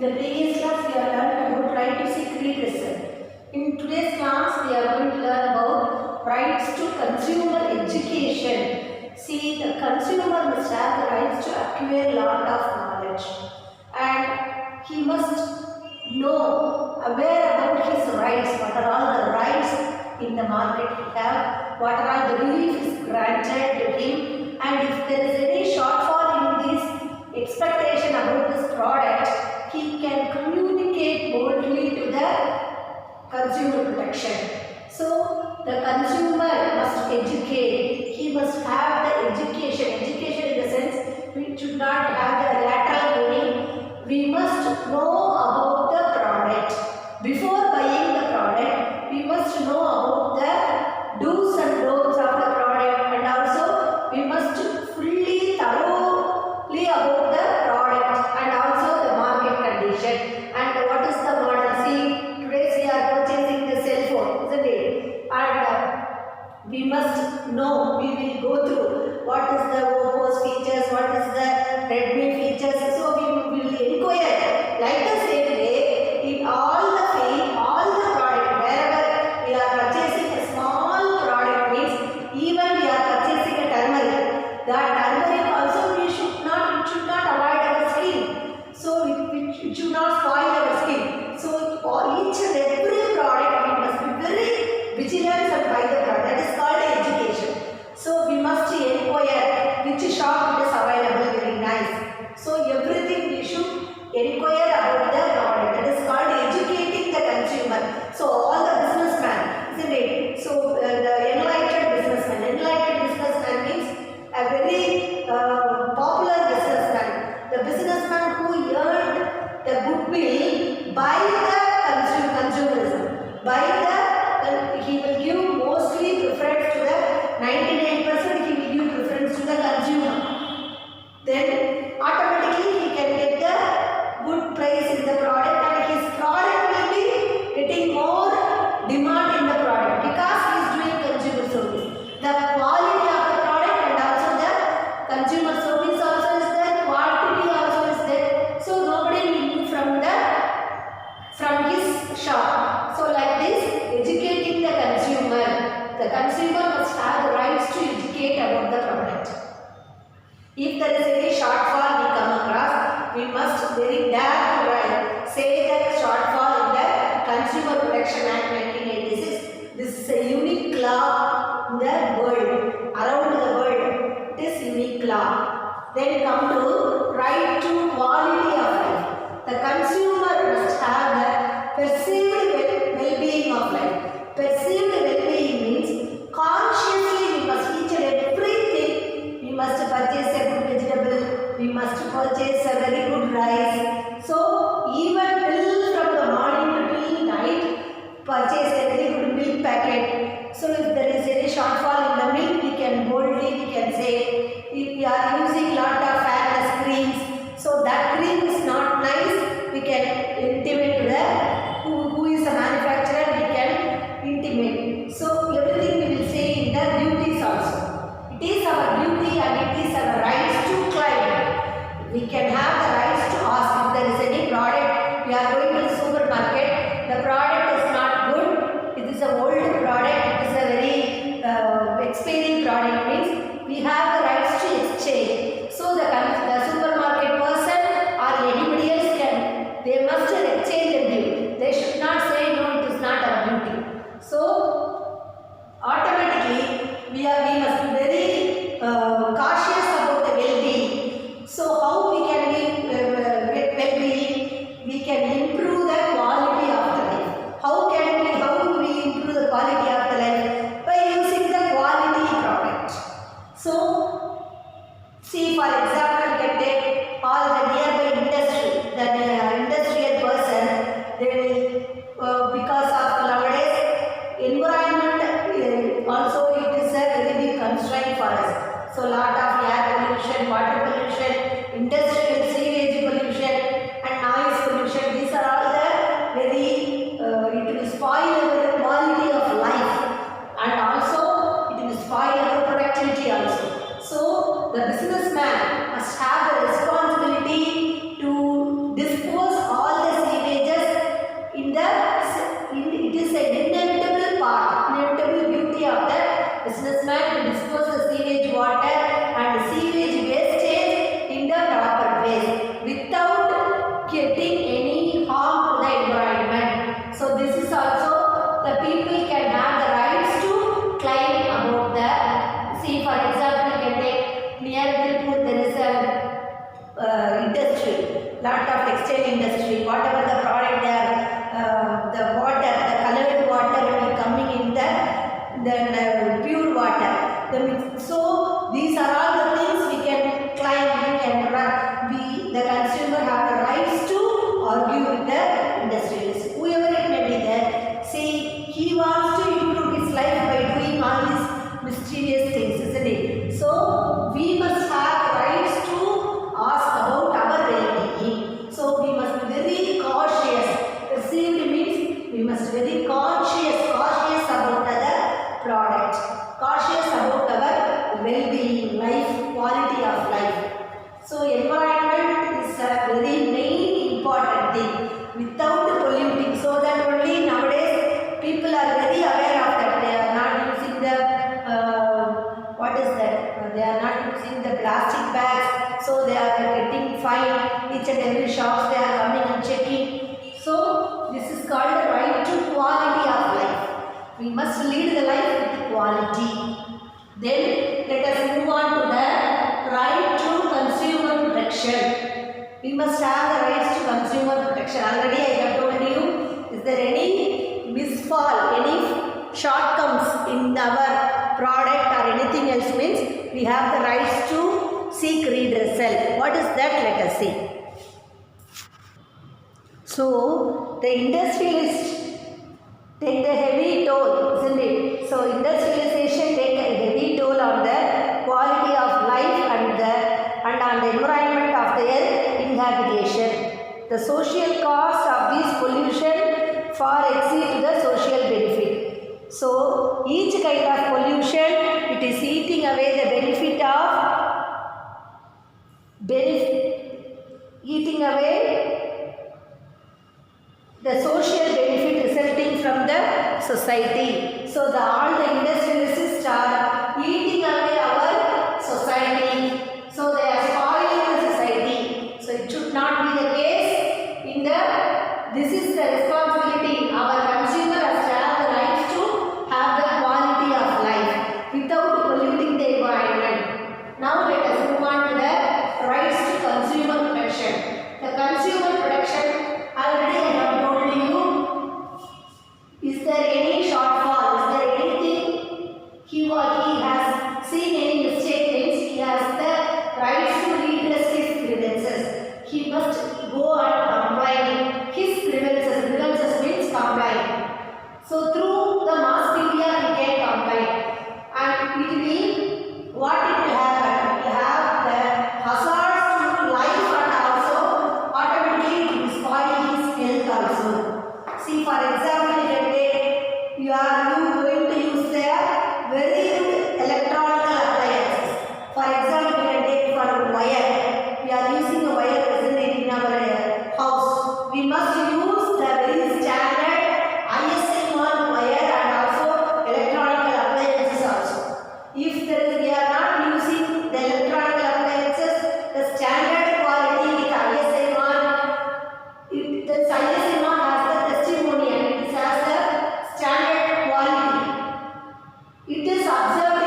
the previous class we have learned about right to seek redressal. In today's class we are going to learn about rights to consumer education. See, the consumer must have the rights to acquire lot of knowledge and he must know, aware about his rights, what are all the rights in the market he have, what are all the reliefs granted to him, and if there is any shortfall in this expectation about this product, he can communicate boldly to the consumer protection. So, the consumer must educate, he must have the education in the sense we should not have the lateral meaning, we must know about the product. Before buying the product, we must know about the do's and don'ts of the product, and also we must fully thoroughly about the product and also the market condition and what is the model. See, today we are purchasing the cell phone, isn't it? And we must know, we will go through what is the Oppo's features, what is the Redmi features, so we will inquire. Like the same way, in all the field, all the product, wherever we are purchasing a small product means, even we are purchasing a turmeric, that turmeric also we should not, it should not avoid our skin, so it should not spoil our skin. So for each and every product we must be very vigilant and buy the product. That is called education. So we must inquire which shop it is available, very nice. So everything we should inquire about the product. That is called educating the consumer. So all the businessmen, isn't it? So the enlightened businessman means a very popular businessman. The businessman who earned the goodwill by the consumerism. He will give mostly preference to the 99%, he will give preference to the consumer. Then automatically he can get the good price in the product and his product will be getting more demand in the product because he is doing consumer service. The quality of the product and also the consumer service also is there, quantity also is there. So nobody will move from his shop. So like this, educating the consumer must have the rights to educate about the product. If there is any shortfall we come across, we must very dare to say the shortfall in the Consumer Protection Act 1986. This is a unique law in the world, around the world. It is unique law. Then come to right to quality of life. The consumer must have the perceived well-being of life. Perceived well-being means consciously we must each and everything. We must purchase a good vegetable. We must purchase a very good rice. So lot of textile industry, whatever the product they are, the water, the colored water will be coming in the pure water. So these are all the things we can claim, we can run. The consumer have the rights to argue with the industrialist. Whoever it may be there, see, he wants to improve his life by doing all these mysterious things, isn't it? So we must have rights to ask about our well-being. So we must be very cautious. Perceived means we must be very cautious about the product, cautious about our well-being, life, quality of life. So environment is a very main important thing. Without polluting, so that only nowadays people are very aware of that. They are not using the they are not using the plastic bags, so they are getting fine. Each and every shops they are coming and checking. So this is called the right to quality of life. We must lead the life with quality. Then let us move on to the right to consumer protection. We must have the rights to consumer protection. Already I have told you, is there any misfall, any shortcomings in our product or anything else, means we have the rights to seek redressal. What is that? Let us see. So the industrialists take the heavy toll, isn't it? So industrialization take a heavy toll on the quality of life and on the environment of their inhabitation. The social cost of this pollution far exceeds the social benefit. So each kind of pollution, it is eating away the eating away the social benefit resulting from the society. So all the industrialists are eating away our society. So they are spoiling the society. So it should not be the case. This is the responsibility. Our consumer has to have the rights to have the quality of life without polluting the environment. Now let us move on to the rights to consumer protection. The consumer protection, already I have told you, is there any shortfall? Is there anything he has seen any mistake? Means he has the rights to redress his grievances. He must go and comply. His grievances means comply. So through the mass media he can comply, and it will, what it will happen? It will have the hazards to life and also automatically it will spoil his health also. See, for example, you can take, you going to use the very good electronic appliances. For example, you can take for wire. We are using a wire present in our house. We must use the very standard ISM wire and also electronic appliances also. If we are not using the electronic appliances, the standard quality with ISM this ISM has the testimony and it has the standard quality. It is observed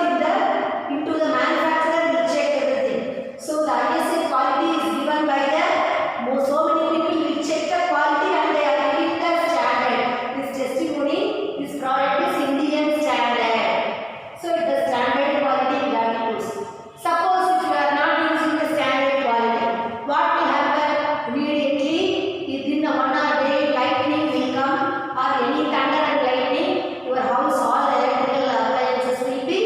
into the manufacturer will check everything. So the ISM quality is given by so many people will check the quality and they are giving the standard. This testimony, this product is Indian standard. So it is standard quality we have to use. Suppose if you are not using the standard quality, what will happen? Immediately within 1 hour day lightning will come, or any thunder and lightning, your house all electrical appliances will be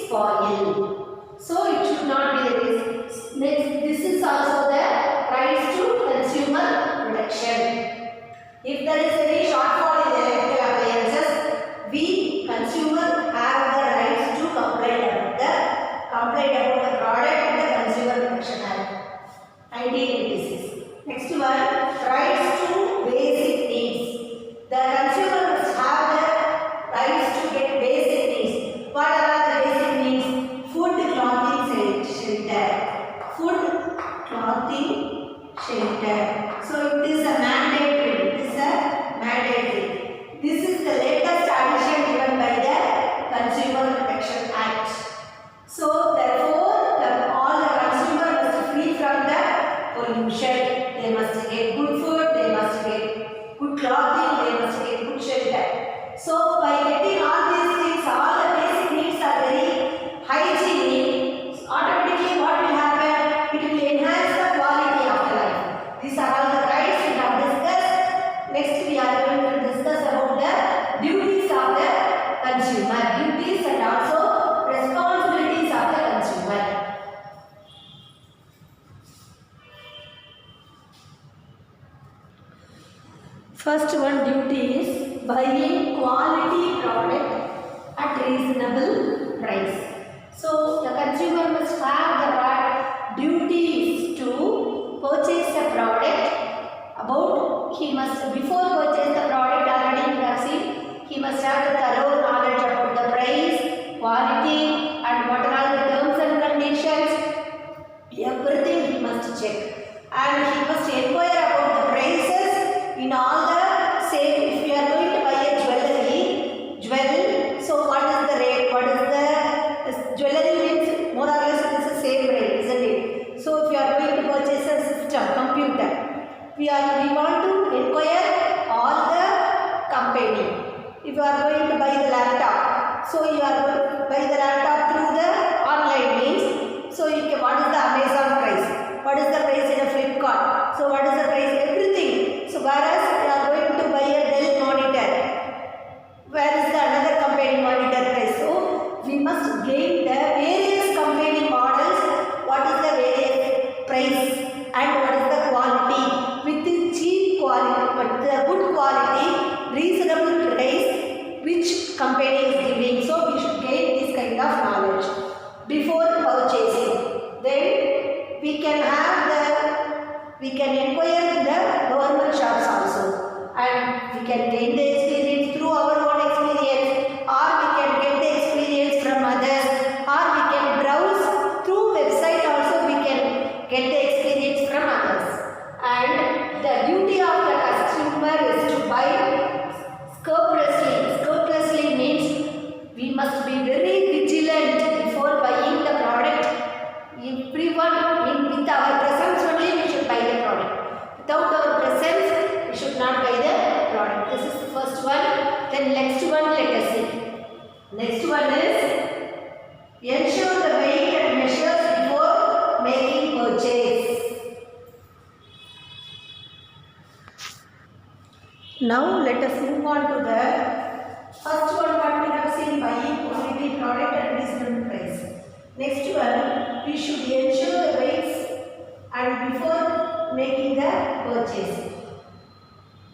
spoiled. So it should not be the case. Next, this is also the rights to consumer protection. If there is any shortfall in the electrical appliances, we consumer have the rights to complain about the product and the Consumer Protection Act 1986. Next one, rights to basic needs. The consumer must have the rights to get basic needs. What are the basic needs? Food, clothing, shelter. Food, clothing, shelter. So it is a mandatory. This is the latest addition given by the Consumer Protection Act. So therefore, all the consumer must be free from the pollution. They must First one duty is buying quality product at reasonable price. So the consumer must have the right duties to purchase the product. He must, before purchase the product, already we have seen, he must have the thorough knowledge about the price, quality and what are all the terms and conditions. Everything he must check, and he must inquire about the prices in all the same. If you are going to buy a jewel, so what is the rate? What is the jewelry means more or less it is the same rate, isn't it? So if you are going to purchase a system, computer, we want to inquire all the company. If you are going to buy the laptop, so you are going to buy the laptop through the online means. So you can, what is the Amazon price? What is the price in a Flipkart? So what is the price? Everything. So whereas you are going to buy a Dell monitor, where is the another company monitor price? So we must gain the various company models. What is the various price and what is the quality? With the cheap quality, but the good quality, reasonable price, which company is giving. So we should gain this kind of knowledge before purchasing. Then we can inquire in the government shops also, and we can gain the experience through our own experience, or we can get the experience from others, or we can browse through website also. We can get the experience from others. And the duty of the consumer is to buy scrupulously. Scrupulously means we must be very vigilant before buying the product. Everyone, with our presence only we should buy the product. Without our presence, we should not buy the product. This is the first one. Then next one, let us see. Next one is ensure the weight and measures before making purchase. Now let us move on to the first one, what we have seen, buying quality product at reasonable price. Next one, we should ensure the weights and before making the purchase.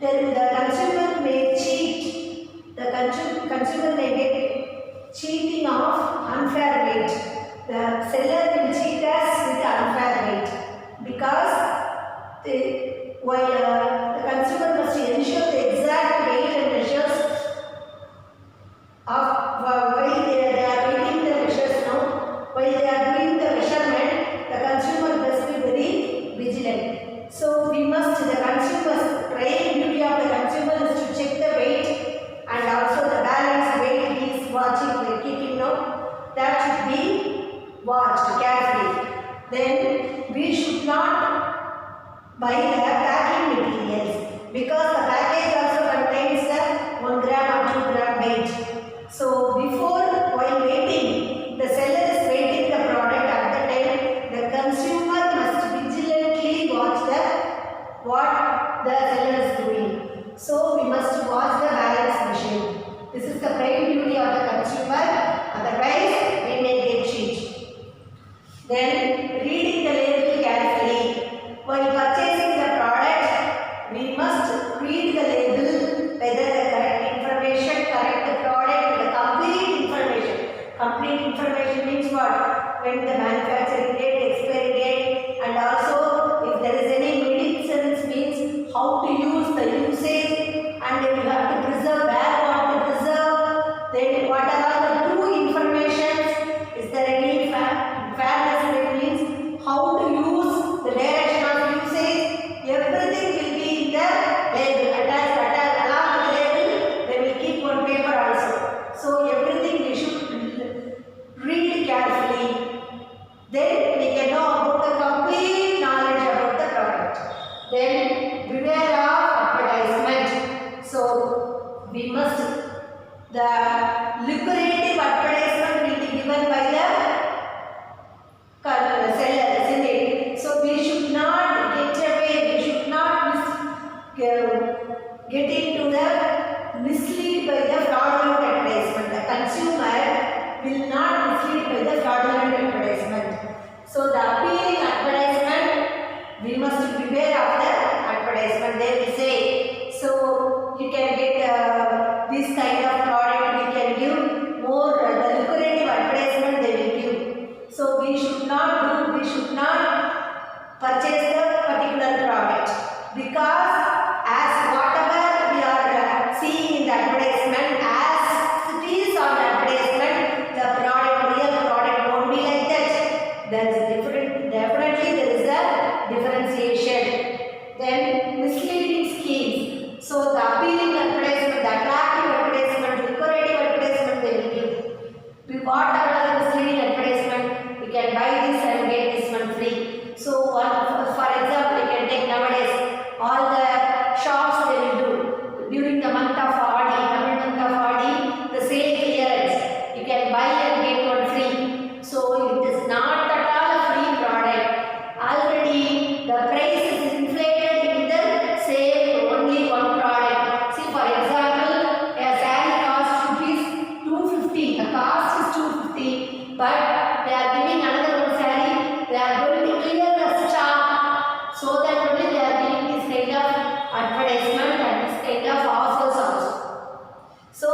Then the consumer may cheat. The consumer may get cheating of unfair weight. The seller will cheat us with unfair weight because while the consumer must ensure the exact weight and measures of while they are weighing the measures now, while they are doing the measurement, the consumer must be very vigilant. So we must, the consumer's prime duty of the consumer is to check the weight and also the balance weight he is watching, keeping note. That should be watched carefully. Then we should not buy the packing materials, because the package also contains the 1 gram or 2 gram weight. So before, while waiting, the seller is waiting the product. At the time, the consumer must vigilantly watch what the seller is doing. So we must watch the balance machine. This is the prime duty of the consumer. Otherwise, we may get cheat. Then reading the label carefully. While purchasing the product, we must read the label, whether the correct information, correct product, the complete information. Complete information means what? When the manufacturing date, expiry date, and also if there is any medicines means how to use the usage, and then you have to preserve where what to preserve. Then what are all the true information? Is there any fairness? That means how to use the direction of usage. Everything will be in the label. Attached along with the label, they will keep one paper also. So everything we should read carefully. Then we can know about the complete knowledge about the product. Then beware of advertisement. So we must, the lucrative advertisement will be given by the seller, isn't it? So we should not get away, we should not get into the mislead by the fraudulent advertisement. The consumer will not mislead by the fraudulent advertisement. So the appealing advertisement, we must beware of the advertisement. They will say, so this kind of product we can give more the lucrative advertisement they will give. So we should not purchase the particular product, because as whatever we are seeing in the advertisement, as it is on the advertisement, the real product won't be like that. There is definitely there is a differentiation. Then misleading schemes. So the appealing advertisement, the attractive advertisement, lucrative advertisement they will give. Whatever the misleading advertisement, we can buy this and get this one free. So for example, you can take nowadays all the shops they will do during the month of Aadi, Tamil month of Aadi, the sale clearance. You can buy and get one free. So it is not at all a free product. Already the price is inflated in the same only one product. See, for example, a saree costs rupees 250. The cost is 250, but they are giving another one saree. They are going to clear the stock, so that only they are giving this kind of advertisement and this kind of offers also. So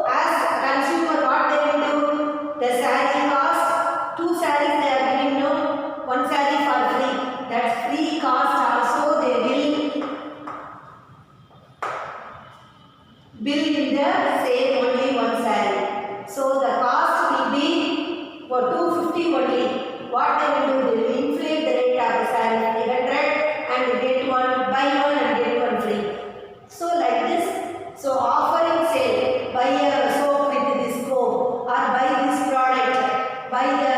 as a consumer, what they will do? The saree cost, 2 sarees they are giving, no, 1 saree for free. That free cost also they will bill in the same only 1 saree. So the cost will be for 250 only. What they will do? They will inflate the rate of the saree 300 and get one, buy one and get one free. So like this. So offering sale, buy a soap with this comb, or buy this product, buy the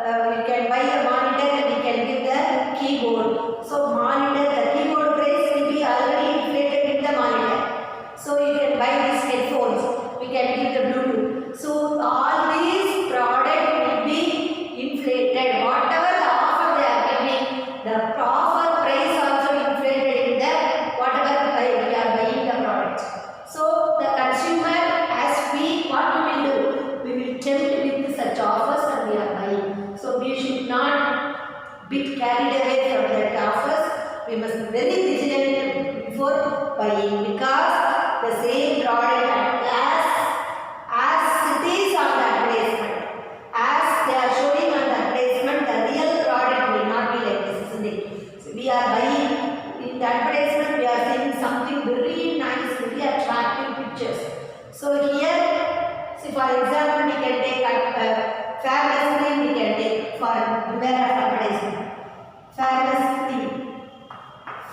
you can buy a monitor and you can give the keyboard. So monitor, the keyboard price will be already inflated in the monitor. So you can buy these headphones, we can give the Bluetooth. So all these products will be inflated. Whatever the offer they are giving, the offer price also inflated in the whatever we are buying the product. So the consumer, as what we will do? We will tempt with such offers and we are buying. So we should not be carried away from that offers. We must be very vigilant before buying, because the same product as it is on the advertisement, as they are showing on the advertisement, the real product will not be like this, isn't it? So we are buying in the advertisement, we are seeing something very nice, very attractive pictures. So here, see, for example, we can take fairness cream, we can take for beware of advertisement. Fairness cream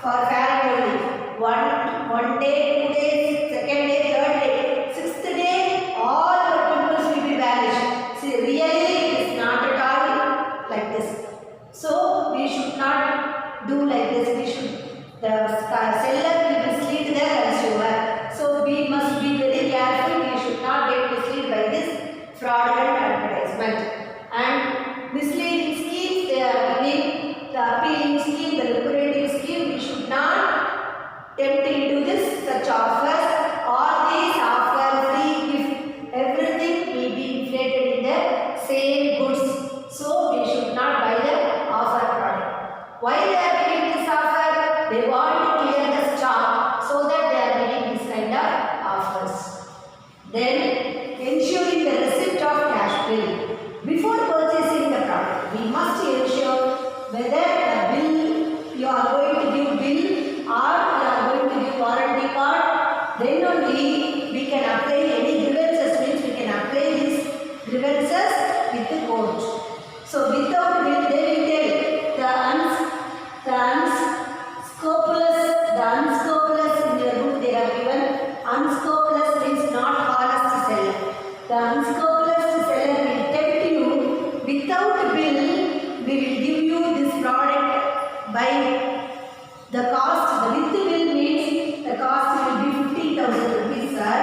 for fair and lovely. One day, 2 days, second day, third day, 6th day, all your pimples will be vanished. See, really it is not at all like this. So we should not do like this. We should, the seller will mislead the consumer. So we must be very careful. We should not get misled by this fraudulent advertisement. And misleading schemes they are giving, the appealing scheme, the lucrative scheme, we should not tempt into this such offers. All these offer, free gift, everything will be inflated in the same goods. So we should not buy the offer product. Why they are giving this offer? They want to clear the stock, so that they are giving this kind of offers. Then ensuring the receipt of cash bill. Before purchasing the product, we must ensure whether the bill you are going to give bill or you are going to give warranty card. Then only we can apply any grievances, means we can apply these grievances with the court. So without bill, they will tell the unscrupulous in your book they have given. Unscrupulous means not honest seller. The unscrupulous seller will tempt you without bill. We will give you this product by the cost. The with bill means the cost will be 15,000 rupees, sir.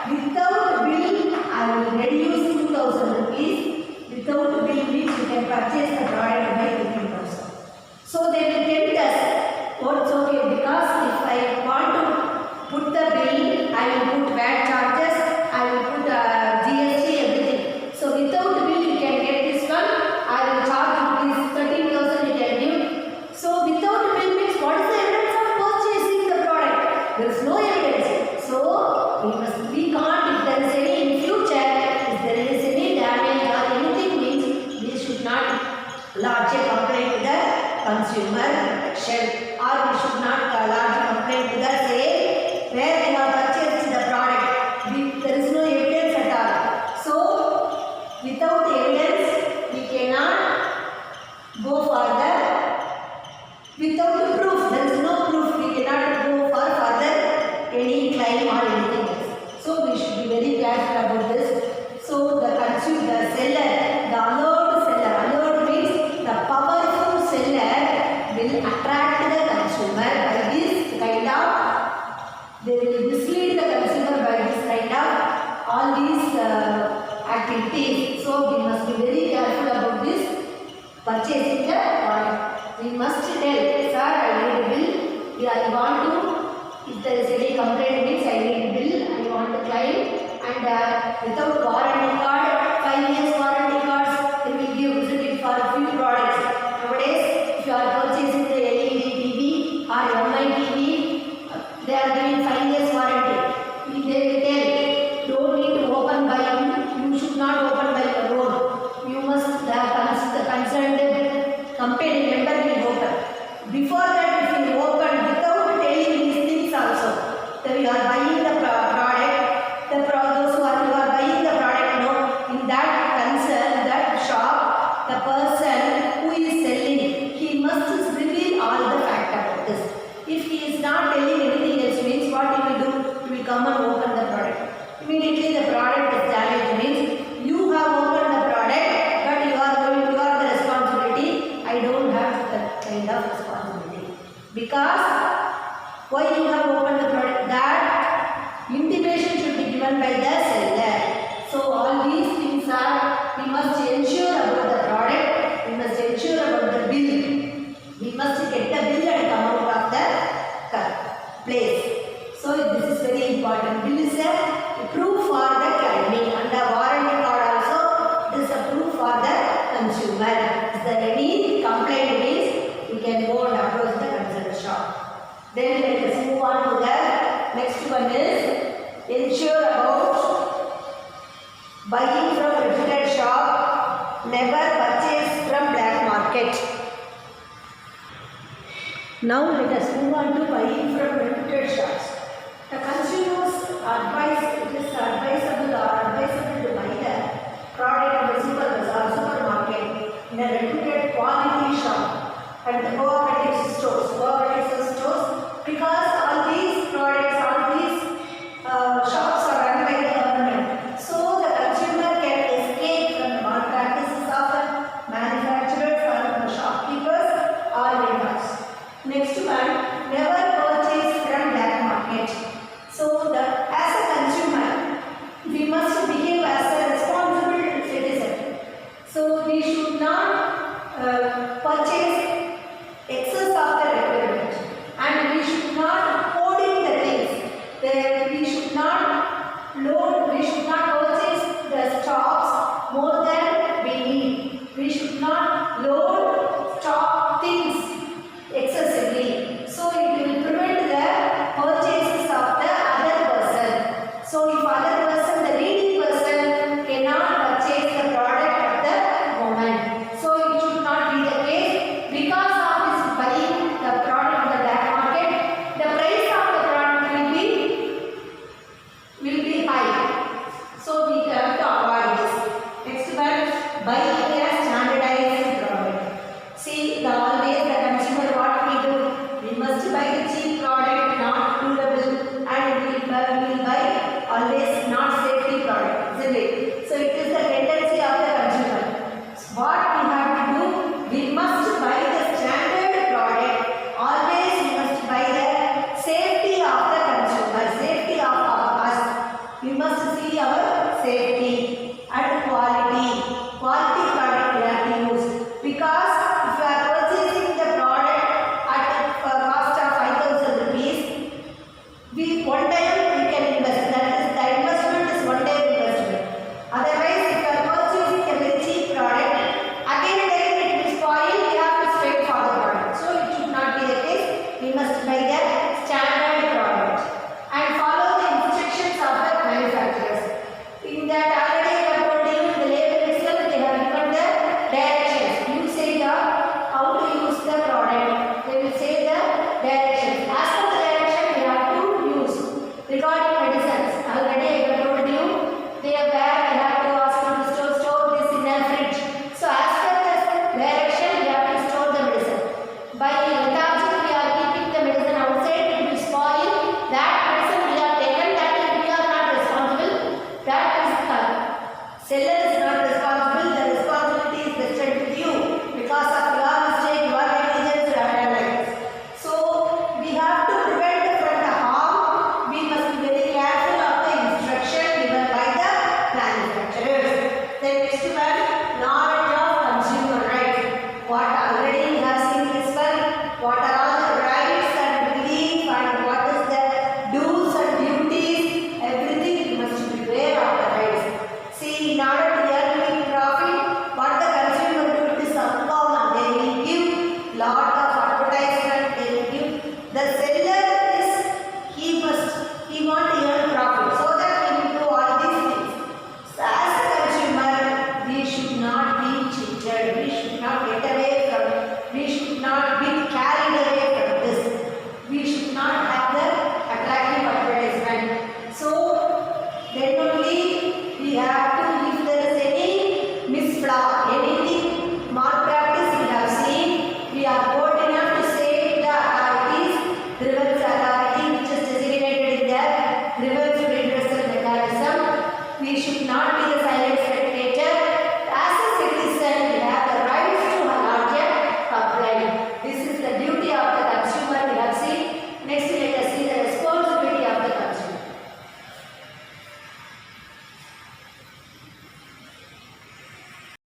Without bill, I will reduce 2,000 rupees. Without bill means you can purchase the product by 15,000. So they will tempt us. What's okay, because if I want to put the bill, I will put VAT charges, I will put GST, everything. So without bill, you can get this one. I will charge rupees 13,000 you can give. So without bill means what is the evidence of purchasing the product? There is no evidence. So we must be if there is any complaint means I need bill, I want to claim, and without warranty card, 5 years warranty cards, they will give, isn't it, for a few products. Nowadays, if you are purchasing the LED TV or MI TV, they are giving 5 years warranty. They will tell, don't need to open by you, you should not open by your own. You must, the concerned company member will open. Before that, if you open without telling these things also, then you are buying the product, those who are, you are buying the product, in that concern, that shop, the person who is selling, he must reveal all the fact about this. If he is not telling anything else, means what he will do? He will come and open the product. Immediately the product is damaged, means you have opened the product, but you are the responsibility. I don't have that kind of responsibility. Because why you have opened the product? That intimation should be given by the seller. So all these things are, we must ensure about the product, we must ensure about the bill. We must get the bill and come out of the place. So this is very important. Bill is a proof for the claiming, and the warranty card also is a proof for the consumer. Is there any complaint means we can go and approach the concerned shop. Then let us move on to the next one is ensure about buying from reputed shop, never purchase from black market. Now let us move on to buying from